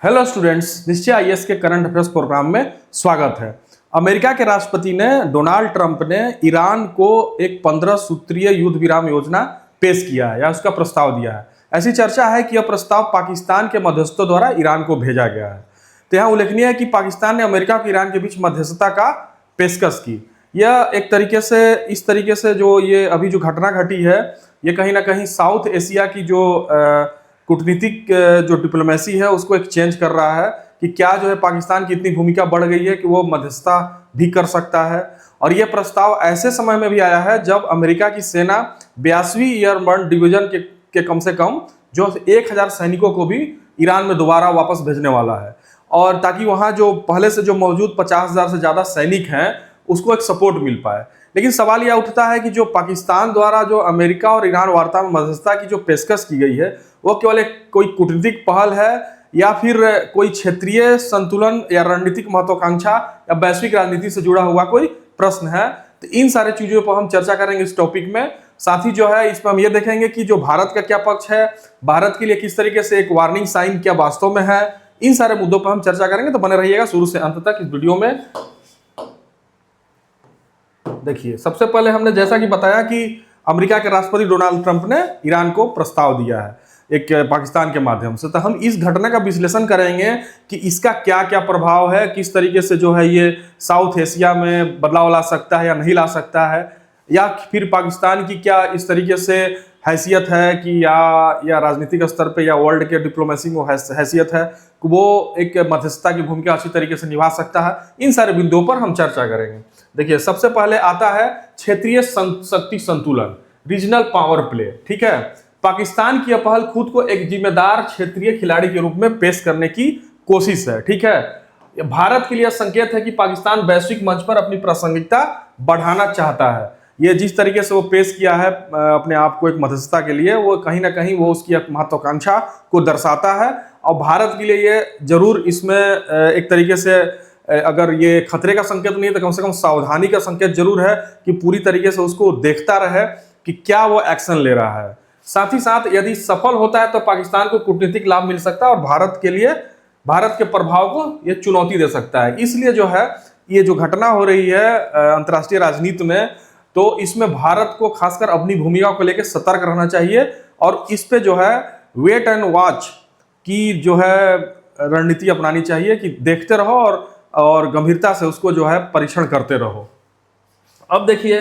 Hello students, निश्चय IAS के current affairs programme में स्वागत है। अमेरिका के राष्ट्रपति ने डोनाल्ड ट्रंप ने ईरान को एक 15 सूत्रीय युद्ध विराम योजना पेश किया है या उसका प्रस्ताव दिया है। ऐसी चर्चा है कि यह प्रस्ताव पाकिस्तान के मध्यस्थों द्वारा ईरान को भेजा गया है। तो यहाँ उल्लेखनीय है कि पाकिस्तान ने अमेरिका और ईरान के बीच मध्यस्थता का पेशकश की। यह एक तरीके से इस तरीके से जो ये अभी जो घटना घटी है, ये कहीं ना कहीं साउथ एशिया की जो कूटनीतिक जो डिप्लोमेसी है उसको एक चेंज कर रहा है कि क्या जो है पाकिस्तान की इतनी भूमिका बढ़ गई है कि वो मध्यस्थता भी कर सकता है। और ये प्रस्ताव ऐसे समय में भी आया है जब अमेरिका की सेना 82वीं एयरबर्न डिवीजन के कम से कम जो 1000 सैनिकों को भी ईरान में दोबारा वापस भेजने वाला है, और ताकि वहाँ जो पहले से जो मौजूद 50,000 से ज़्यादा सैनिक हैं उसको एक सपोर्ट मिल पाए। लेकिन सवाल यह उठता है कि जो पाकिस्तान द्वारा जो अमेरिका और ईरान वार्ता में मध्यस्थता की जो पेशकश की गई है वो केवल एक कोई कूटनीतिक पहल है या फिर कोई क्षेत्रीय संतुलन या रणनीतिक महत्वाकांक्षा या वैश्विक राजनीति से जुड़ा हुआ कोई प्रश्न है। तो इन सारे चीजों पर हम चर्चा करेंगे इस टॉपिक में। साथ ही जो है इसमें हम ये देखेंगे कि जो भारत का क्या पक्ष है, भारत के लिए किस तरीके से एक वार्निंग साइन क्या वास्तव में है, इन सारे मुद्दों पर हम चर्चा करेंगे। तो बने रहिएगा शुरू से अंत तक इस वीडियो में। देखिए, सबसे पहले हमने जैसा कि बताया कि अमेरिका के राष्ट्रपति डोनाल्ड ट्रंप ने ईरान को प्रस्ताव दिया है एक पाकिस्तान के माध्यम से। तो हम इस घटना का विश्लेषण करेंगे कि इसका क्या क्या प्रभाव है, किस तरीके से जो है ये साउथ एशिया में बदलाव ला सकता है या नहीं ला सकता है, या फिर पाकिस्तान की क्या इस तरीके से हैसियत है कि या राजनीतिक स्तर पे या वर्ल्ड के डिप्लोमेसी में हैसियत है कि वो एक मध्यस्थता की भूमिका अच्छी तरीके से निभा सकता है। इन सारे बिंदुओं पर हम चर्चा करेंगे। देखिए, सबसे पहले आता है क्षेत्रीय शक्ति संतुलन, रीजनल पावर प्ले। ठीक है, पाकिस्तान की यह पहल खुद को एक जिम्मेदार क्षेत्रीय खिलाड़ी के रूप में पेश करने की कोशिश है। ठीक है, भारत के लिए संकेत है कि पाकिस्तान वैश्विक मंच पर अपनी प्रासंगिकता बढ़ाना चाहता है। ये जिस तरीके से वो पेश किया है अपने आप को एक मध्यस्थता के लिए, वो कहीं ना कहीं वो उसकी महत्वाकांक्षा को दर्शाता है। और भारत के लिए ये जरूर इसमें एक तरीके से अगर ये खतरे का संकेत नहीं तो कम से कम सावधानी का संकेत जरूर है कि पूरी तरीके से उसको देखता रहे कि क्या वो एक्शन ले रहा है। साथ ही साथ यदि सफल होता है तो पाकिस्तान को कूटनीतिक लाभ मिल सकता है और भारत के लिए भारत के प्रभाव को ये चुनौती दे सकता है। इसलिए जो है ये जो घटना हो रही है अंतर्राष्ट्रीय राजनीति में, तो इसमें भारत को खासकर अपनी भूमिका को लेकर सतर्क रहना चाहिए और इस पे जो है वेट एंड वॉच की जो है रणनीति अपनानी चाहिए कि देखते रहो और गंभीरता से उसको जो है परीक्षण करते रहो। अब देखिए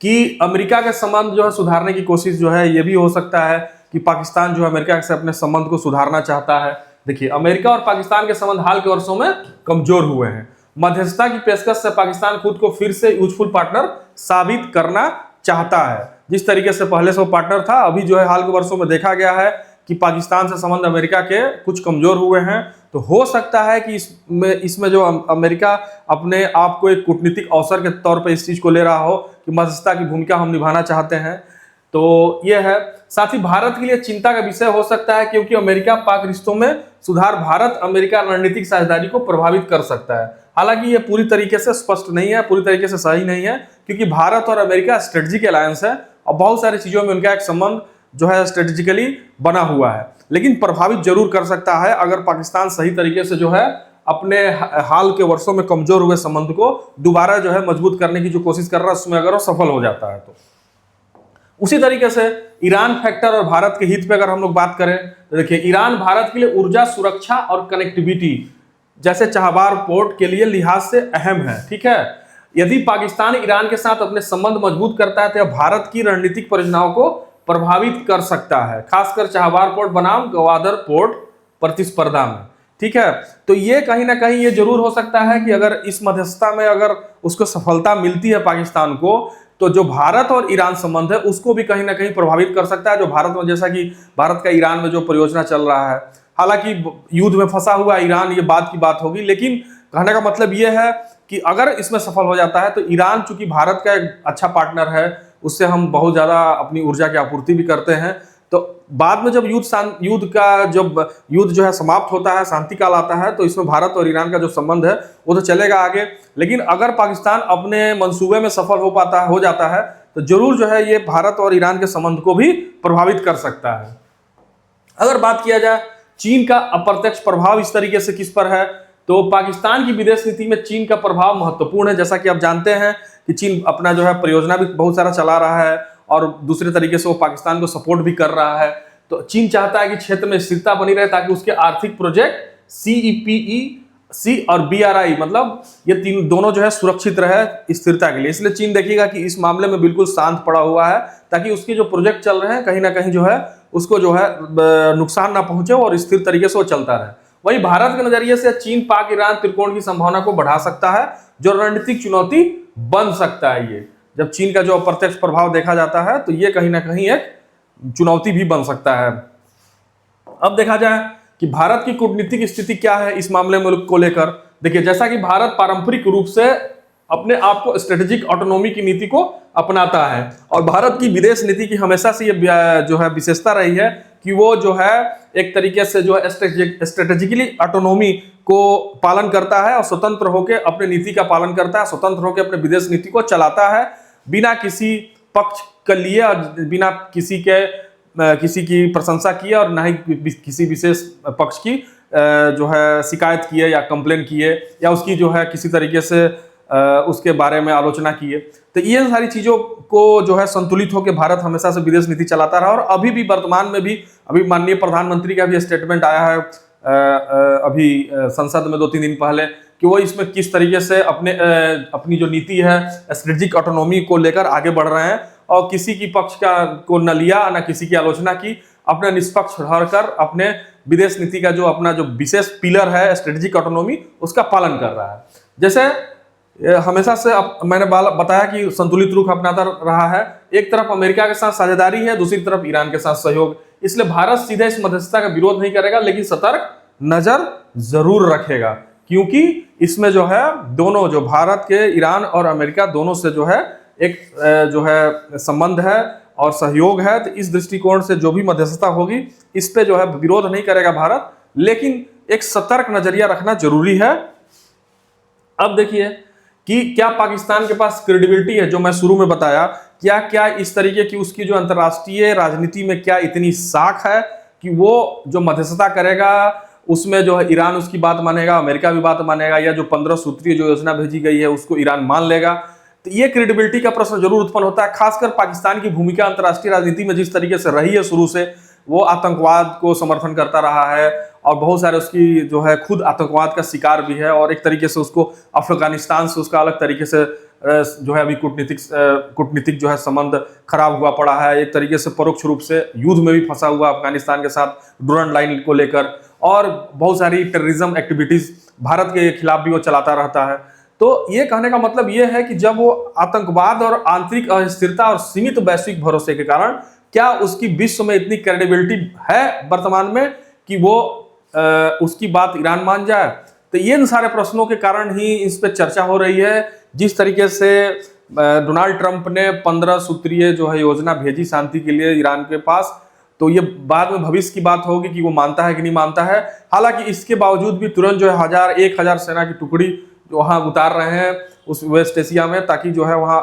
कि अमेरिका के संबंध जो है सुधारने की कोशिश जो है ये भी हो सकता है कि पाकिस्तान जो है अमेरिका से अपने संबंध को सुधारना चाहता है। देखिए, अमेरिका और पाकिस्तान के संबंध हाल के वर्षों में कमजोर हुए हैं। मध्यस्थता की पेशकश से पाकिस्तान खुद को फिर से यूजफुल पार्टनर साबित करना चाहता है। जिस तरीके से पहले से वो पार्टनर था, अभी जो है हाल के वर्षों में देखा गया है कि पाकिस्तान से संबंध अमेरिका के कुछ कमजोर हुए हैं। तो हो सकता है कि इसमें जो अमेरिका अपने आप को एक कूटनीतिक अवसर के तौर पर इस चीज को ले रहा हो कि मध्यस्थता की भूमिका हम निभाना चाहते हैं। तो ये है। साथ ही भारत के लिए चिंता का विषय हो सकता है क्योंकि अमेरिका पाक रिश्तों में सुधार भारत अमेरिका रणनीतिक साझेदारी को प्रभावित कर सकता है। हालांकि ये पूरी तरीके से स्पष्ट नहीं है, पूरी तरीके से सही नहीं है, क्योंकि भारत और अमेरिका स्ट्रेटेजिक अलायंस है और बहुत सारी चीजों में उनका एक संबंध जो है स्ट्रेटेजिकली बना हुआ है। लेकिन प्रभावित जरूर कर सकता है अगर पाकिस्तान सही तरीके से जो है अपने हाल के वर्षों में कमजोर हुए संबंध को दोबारा जो है मजबूत करने की जो कोशिश कर रहा है उसमें अगर वो सफल हो जाता है। तो उसी तरीके से ईरान फैक्टर और भारत के हित पे अगर हम लोग बात करें तो देखिए, ईरान भारत के लिए ऊर्जा सुरक्षा और कनेक्टिविटी जैसे चाबहार पोर्ट के लिए लिहाज से अहम है। ठीक है, यदि पाकिस्तान ईरान के साथ अपने संबंध मजबूत करता है तो यह भारत की रणनीतिक परियोजनाओं को प्रभावित कर सकता है, खासकर चाबहार पोर्ट बनाम गवादर पोर्ट प्रतिस्पर्धा में। ठीक है, तो ये कहीं ना कहीं ये जरूर हो सकता है कि अगर इस मध्यस्थता में अगर उसको सफलता मिलती है पाकिस्तान को, तो जो भारत और ईरान संबंध है उसको भी कहीं ना कहीं प्रभावित कर सकता है। जो भारत में, जैसा कि भारत का ईरान में जो परियोजना चल रहा है, हालांकि युद्ध में फंसा हुआ ईरान, ये बात की बात होगी, लेकिन कहने का मतलब ये है कि अगर इसमें सफल हो जाता है तो ईरान चूंकि भारत का एक अच्छा पार्टनर है, उससे हम बहुत ज्यादा अपनी ऊर्जा की आपूर्ति भी करते हैं। तो बाद में जब युद्ध जो है समाप्त होता है, शांति काल आता है, तो इसमें भारत और ईरान का जो संबंध है वो तो चलेगा आगे। लेकिन अगर पाकिस्तान अपने मंसूबे में सफल हो जाता है तो जरूर जो है ये भारत और ईरान के संबंध को भी प्रभावित कर सकता है। अगर बात किया जाए चीन का अप्रत्यक्ष प्रभाव इस तरीके से किस पर है, तो पाकिस्तान की विदेश नीति में चीन का प्रभाव महत्वपूर्ण है। जैसा कि आप जानते हैं कि चीन अपना जो है परियोजना भी बहुत सारा चला रहा है और दूसरे तरीके से वो पाकिस्तान को सपोर्ट भी कर रहा है। तो चीन चाहता है कि क्षेत्र में स्थिरता बनी रहे ताकि उसके आर्थिक प्रोजेक्ट CEPEC और BRI मतलब ये तीन दोनों जो है सुरक्षित रहे स्थिरता के लिए। इसलिए चीन देखिएगा कि इस मामले में बिल्कुल शांत पड़ा हुआ है ताकि उसके जो प्रोजेक्ट चल रहे हैं कहीं ना कहीं जो है उसको जो है नुकसान ना पहुंचे और स्थिर तरीके से वो चलता रहे। वहीं भारत के नजरिए से चीन पाक ईरान त्रिकोण की संभावना को बढ़ा सकता है, जो रणनीतिक चुनौती बन सकता है। ये जब चीन का जो अप्रत्यक्ष प्रभाव देखा जाता है तो ये कहीं ना कहीं एक चुनौती भी बन सकता है। अब देखा जाए कि भारत की कूटनीतिक स्थिति क्या है इस मामले में को लेकर। देखिए, जैसा कि भारत पारंपरिक रूप से अपने आप को स्ट्रेटेजिक ऑटोनॉमी की नीति को अपनाता है और भारत की विदेश नीति की हमेशा से ये जो है विशेषता रही है कि वो जो है एक तरीके से जो है स्ट्रेटेजिकली ऑटोनॉमी को पालन करता है और स्वतंत्र होकर अपने नीति का पालन करता है, स्वतंत्र होकर अपने विदेश नीति को चलाता है बिना किसी पक्ष के लिए और बिना किसी की प्रशंसा किए और ना ही किसी विशेष पक्ष की जो है शिकायत किए या कंप्लेन किए या उसकी जो है किसी तरीके से उसके बारे में आलोचना किए। तो ये सारी चीज़ों को जो है संतुलित होकर भारत हमेशा से विदेश नीति चलाता रहा और अभी भी वर्तमान में भी अभी माननीय प्रधानमंत्री का भी स्टेटमेंट आया है अभी संसद में 2-3 दिन पहले कि वो इसमें किस तरीके से अपनी जो नीति है स्ट्रेटेजिक ऑटोनॉमी को लेकर आगे बढ़ रहे हैं और किसी की पक्ष को न लिया न किसी की आलोचना की, अपने निष्पक्ष रहकर अपने विदेश नीति का जो अपना जो विशेष पिलर है स्ट्रेटेजिक ऑटोनॉमी उसका पालन कर रहा है। जैसे हमेशा से मैंने बताया कि संतुलित रुख अपनाता रहा है, एक तरफ अमेरिका के साथ साझेदारी है, दूसरी तरफ ईरान के साथ सहयोग। इसलिए भारत सीधे इस मध्यस्थता का विरोध नहीं करेगा लेकिन सतर्क नजर जरूर रखेगा, क्योंकि इसमें जो है दोनों जो भारत के ईरान और अमेरिका दोनों से जो है एक जो है संबंध है और सहयोग है। तो इस दृष्टिकोण से जो भी मध्यस्थता होगी इस पे जो है विरोध नहीं करेगा भारत, लेकिन एक सतर्क नजरिया रखना जरूरी है। अब देखिए कि क्या पाकिस्तान के पास क्रेडिबिलिटी है, जो मैं शुरू में बताया, क्या इस तरीके की उसकी जो अंतर्राष्ट्रीय राजनीति में क्या इतनी साख है कि वो जो मध्यस्थता करेगा उसमें जो है ईरान उसकी बात मानेगा, अमेरिका भी बात मानेगा, या जो 15 सूत्रीय जो योजना भेजी गई है उसको ईरान मान लेगा। तो ये क्रेडिबिलिटी का प्रश्न जरूर उत्पन्न होता है, खासकर पाकिस्तान की भूमिका अंतर्राष्ट्रीय राजनीति में जिस तरीके से रही है शुरू से। वो आतंकवाद को समर्थन करता रहा है और बहुत सारे उसकी जो है खुद आतंकवाद का शिकार भी है और एक तरीके से उसको अफगानिस्तान से उसका अलग तरीके से जो है अभी कूटनीतिक जो है संबंध खराब हुआ पड़ा है। एक तरीके से परोक्ष रूप से युद्ध में भी फंसा हुआ अफगानिस्तान के साथ ड्यूरंड लाइन को लेकर, और बहुत सारी टेररिज्म एक्टिविटीज भारत के खिलाफ भी वो चलाता रहता है। तो ये कहने का मतलब ये है कि जब वो आतंकवाद और आंतरिक अस्थिरता और सीमित वैश्विक भरोसे के कारण क्या उसकी विश्व में इतनी क्रेडिबिलिटी है वर्तमान में कि वो उसकी बात ईरान मान जाए। तो ये सारे प्रश्नों के कारण ही इस पर चर्चा हो रही है। जिस तरीके से डोनाल्ड ट्रंप ने 15 सूत्रीय जो है योजना भेजी शांति के लिए ईरान के पास, तो ये बाद में भविष्य की बात होगी कि वो मानता है कि नहीं मानता है। हालांकि इसके बावजूद भी तुरंत जो है 1000 सेना की टुकड़ी जो वहाँ उतार रहे हैं उस वेस्ट एशिया में, ताकि जो है वहाँ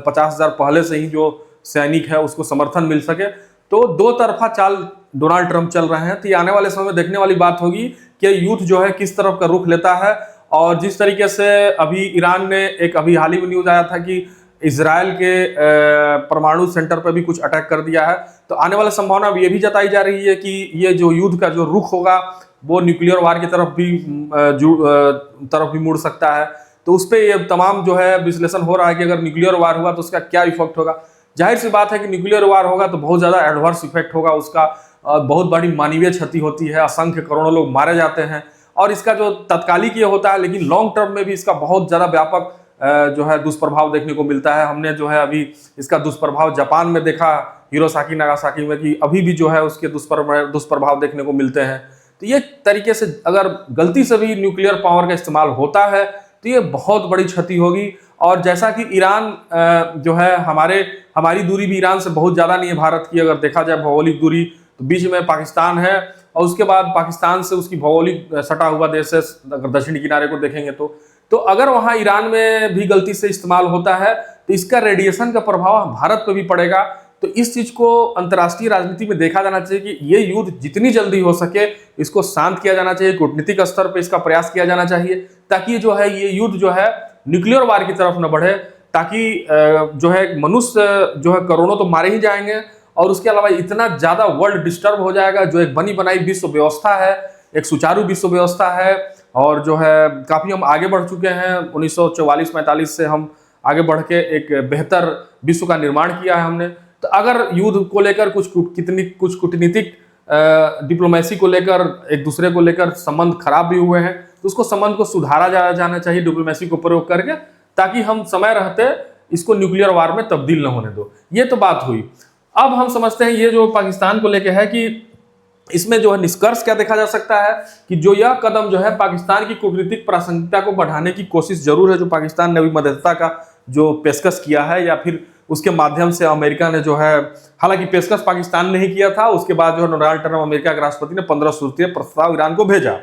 50,000 पहले से ही जो सैनिक है उसको समर्थन मिल सके। तो दो तरफा चाल डोनाल्ड ट्रंप चल रहे हैं। तो ये आने वाले समय में देखने वाली बात होगी कि युद्ध जो है किस तरफ का रुख लेता है। और जिस तरीके से अभी ईरान ने अभी हाल ही में न्यूज आया था कि इजराइल के परमाणु सेंटर पर भी कुछ अटैक कर दिया है, तो आने वाली संभावना ये भी जताई जा रही है कि ये जो युद्ध का जो रुख होगा वो न्यूक्लियर वार की तरफ भी मुड़ सकता है। तो उस पर ये तमाम जो है विश्लेषण हो रहा है कि अगर न्यूक्लियर वार हुआ तो उसका क्या इफेक्ट होगा। जाहिर सी बात है कि न्यूक्लियर वार होगा तो बहुत ज़्यादा एडवर्स इफेक्ट होगा, उसका बहुत बड़ी मानवीय क्षति होती है, असंख्य करोड़ों लोग मारे जाते हैं। और इसका जो तत्कालिक ये होता है, लेकिन लॉन्ग टर्म में भी इसका बहुत ज़्यादा व्यापक जो है दुष्प्रभाव देखने को मिलता है। हमने जो है अभी इसका दुष्प्रभाव जापान में देखा, हिरोशिमा नागासाकी में, कि अभी भी जो है उसके दुष्प्रभाव देखने को मिलते हैं। तो ये तरीके से अगर गलती से भी न्यूक्लियर पावर का इस्तेमाल होता है तो ये बहुत बड़ी क्षति होगी। और जैसा कि ईरान जो है हमारी दूरी भी ईरान से बहुत ज़्यादा नहीं है भारत की, अगर देखा जाए भौगोलिक दूरी तो बीच में पाकिस्तान है और उसके बाद पाकिस्तान से उसकी भौगोलिक सटा हुआ देश है, अगर दक्षिणी किनारे को देखेंगे तो अगर वहाँ ईरान में भी गलती से इस्तेमाल होता है तो इसका रेडिएशन का प्रभाव भारत पर भी पड़ेगा, तो इस चीज को अंतर्राष्ट्रीय राजनीति में देखा जाना चाहिए कि ये युद्ध जितनी जल्दी हो सके इसको शांत किया जाना चाहिए, कूटनीतिक स्तर पर इसका प्रयास किया जाना चाहिए, ताकि जो है ये युद्ध जो है न्यूक्लियर वार की तरफ न बढ़े, ताकि जो है मनुष्य जो है करोड़ों तो मारे ही जाएंगे, और उसके अलावा इतना ज्यादा वर्ल्ड डिस्टर्ब हो जाएगा। जो एक बनी बनाई विश्व व्यवस्था है, एक सुचारू विश्व व्यवस्था है, और जो है काफी हम आगे बढ़ चुके हैं। 1944-45 से हम आगे बढ़ के एक बेहतर विश्व का निर्माण किया है हमने। तो अगर युद्ध को लेकर कुछ कूटनीतिक डिप्लोमेसी को लेकर, एक दूसरे को लेकर संबंध खराब भी हुए हैं, तो उसको संबंध को सुधारा जाना चाहिए डिप्लोमेसी को प्रयोग करके, ताकि हम समय रहते इसको न्यूक्लियर वार में तब्दील न होने दो। ये तो बात हुई। अब हम समझते हैं ये जो पाकिस्तान को लेके है कि इसमें जो है निष्कर्ष क्या देखा जा सकता है कि जो यह कदम जो है पाकिस्तान की कूटनीतिक प्रासंगिकता को बढ़ाने की कोशिश जरूर है, जो पाकिस्तान ने अभी मध्यस्थता का जो पेशकश किया है, या फिर उसके माध्यम से अमेरिका ने जो है, हालांकि पेशकश पाकिस्तान ने ही किया था, उसके बाद जो है डोनाल्ड ट्रंप अमेरिका के राष्ट्रपति ने 15 सूत्रीय प्रस्ताव ईरान को भेजा,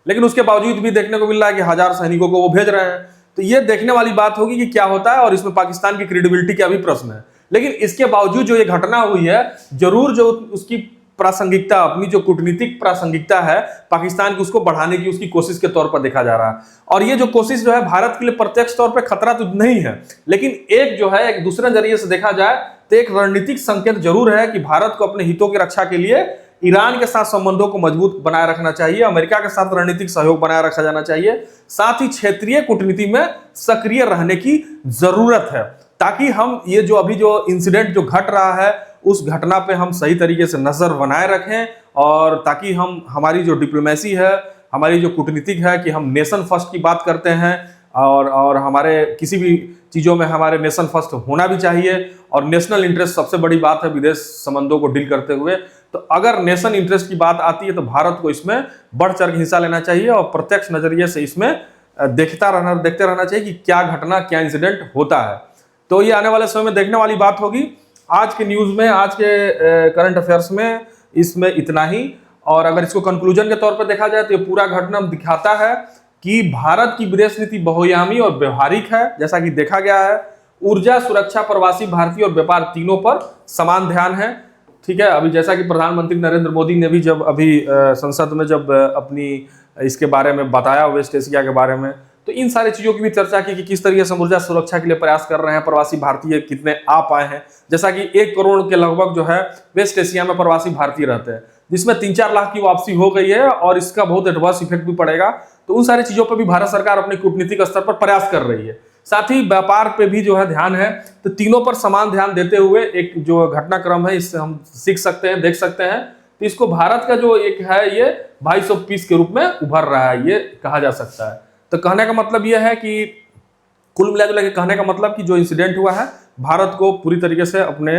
लेकिन उसके बावजूद भी देखने को मिल रहा है कि 1000 सैनिकों को वो भेज रहे हैं। तो ये देखने वाली बात होगी कि क्या होता है, और इसमें पाकिस्तान की क्रेडिबिलिटी का भी प्रश्न है। लेकिन इसके बावजूद जो ये घटना हुई है, जरूर जो उसकी प्रासंगिकता, अपनी जो कूटनीतिक प्रासंगिकता है पाकिस्तान की, उसको बढ़ाने की उसकी कोशिश के तौर पर देखा जा रहा है। और ये जो कोशिश जो है भारत के लिए प्रत्यक्ष तौर पर खतरा तो नहीं है, लेकिन एक जो है एक दूसरे नजरिए से देखा जाए तो एक रणनीतिक संकेत जरूर है कि भारत को अपने हितों की रक्षा के लिए ईरान के साथ संबंधों को मजबूत बनाए रखना चाहिए, अमेरिका के साथ रणनीतिक सहयोग बनाए रखा जाना चाहिए, साथ ही क्षेत्रीय कूटनीति में सक्रिय रहने की जरूरत है, ताकि हम ये जो अभी जो इंसिडेंट जो घट रहा है उस घटना पे हम सही तरीके से नजर बनाए रखें, और ताकि हम हमारी जो डिप्लोमेसी है, हमारी जो कूटनीतिक है कि हम नेशन फर्स्ट की बात करते हैं, और हमारे किसी भी चीज़ों में हमारे नेशन फर्स्ट होना भी चाहिए, और नेशनल इंटरेस्ट सबसे बड़ी बात है विदेश संबंधों को डील करते हुए। तो अगर नेशन इंटरेस्ट की बात आती है तो भारत को इसमें बढ़ चढ़ के हिस्सा लेना चाहिए, और प्रत्यक्ष नजरिए से इसमें देखते रहना चाहिए कि क्या घटना, क्या इंसिडेंट होता है। तो ये आने वाले समय में देखने वाली बात होगी। आज के न्यूज़ में, आज के करंट अफेयर्स में इसमें इतना ही। और अगर इसको कंक्लूजन के तौर पर देखा जाए तो ये पूरा घटना दिखाता है कि भारत की विदेश नीति बहुआयामी और व्यवहारिक है, जैसा कि देखा गया है। ऊर्जा, सुरक्षा, प्रवासी भारतीय और व्यापार तीनों पर समान ध्यान है। ठीक है, अभी जैसा कि प्रधानमंत्री नरेंद्र मोदी ने भी जब अभी संसद में जब अपनी इसके बारे में बताया, वेस्ट एशिया के बारे में, तो इन सारी चीज़ों की भी चर्चा की कि किस तरीके से ऊर्जा सुरक्षा के लिए प्रयास कर रहे हैं, प्रवासी भारतीय कितने आ पाए हैं। जैसा कि 1 करोड़ के लगभग जो है वेस्ट एशिया में प्रवासी भारतीय रहते हैं, जिसमें 3-4 लाख की वापसी हो गई है, और इसका बहुत एडवर्स इफेक्ट भी पड़ेगा। तो उन सारी चीज़ों पर भी भारत सरकार अपने कूटनीतिक स्तर पर प्रयास कर रही है। साथ ही व्यापार पे भी जो है ध्यान है। तो तीनों पर समान ध्यान देते हुए एक जो घटनाक्रम है, इससे हम सीख सकते हैं, देख सकते हैं। तो इसको भारत का जो एक है ये 250 पीस के रूप में उभर रहा है, ये कहा जा सकता है। तो कहने का मतलब यह है कि कुल मिला के कहने का मतलब कि जो इंसिडेंट हुआ है, भारत को पूरी तरीके से अपने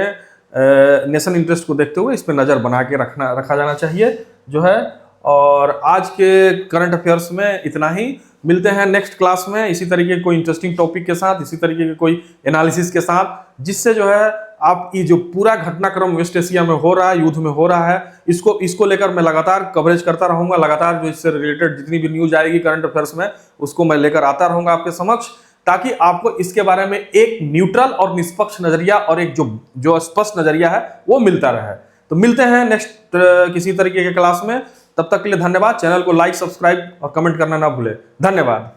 नेशन इंटरेस्ट को देखते हुए इस पर नज़र बना के रखा जाना चाहिए जो है। और आज के करंट अफेयर्स में इतना ही। मिलते हैं नेक्स्ट क्लास में इसी तरीके के कोई इंटरेस्टिंग टॉपिक के साथ, इसी तरीके के कोई एनालिसिस के साथ, जिससे जो है आप ये जो पूरा घटनाक्रम वेस्ट एशिया में हो रहा है, युद्ध में हो रहा है, इसको लेकर मैं लगातार कवरेज करता रहूंगा। लगातार जो इससे रिलेटेड जितनी भी न्यूज आएगी करंट अफेयर्स में, उसको मैं लेकर आता रहूंगा आपके समक्ष, ताकि आपको इसके बारे में एक न्यूट्रल और निष्पक्ष नजरिया और एक जो स्पष्ट नजरिया है वो मिलता रहे। तो मिलते हैं नेक्स्ट किसी तरीके के क्लास में। तब तक के लिए धन्यवाद। चैनल को लाइक, सब्सक्राइब और कमेंट करना ना भूले। धन्यवाद।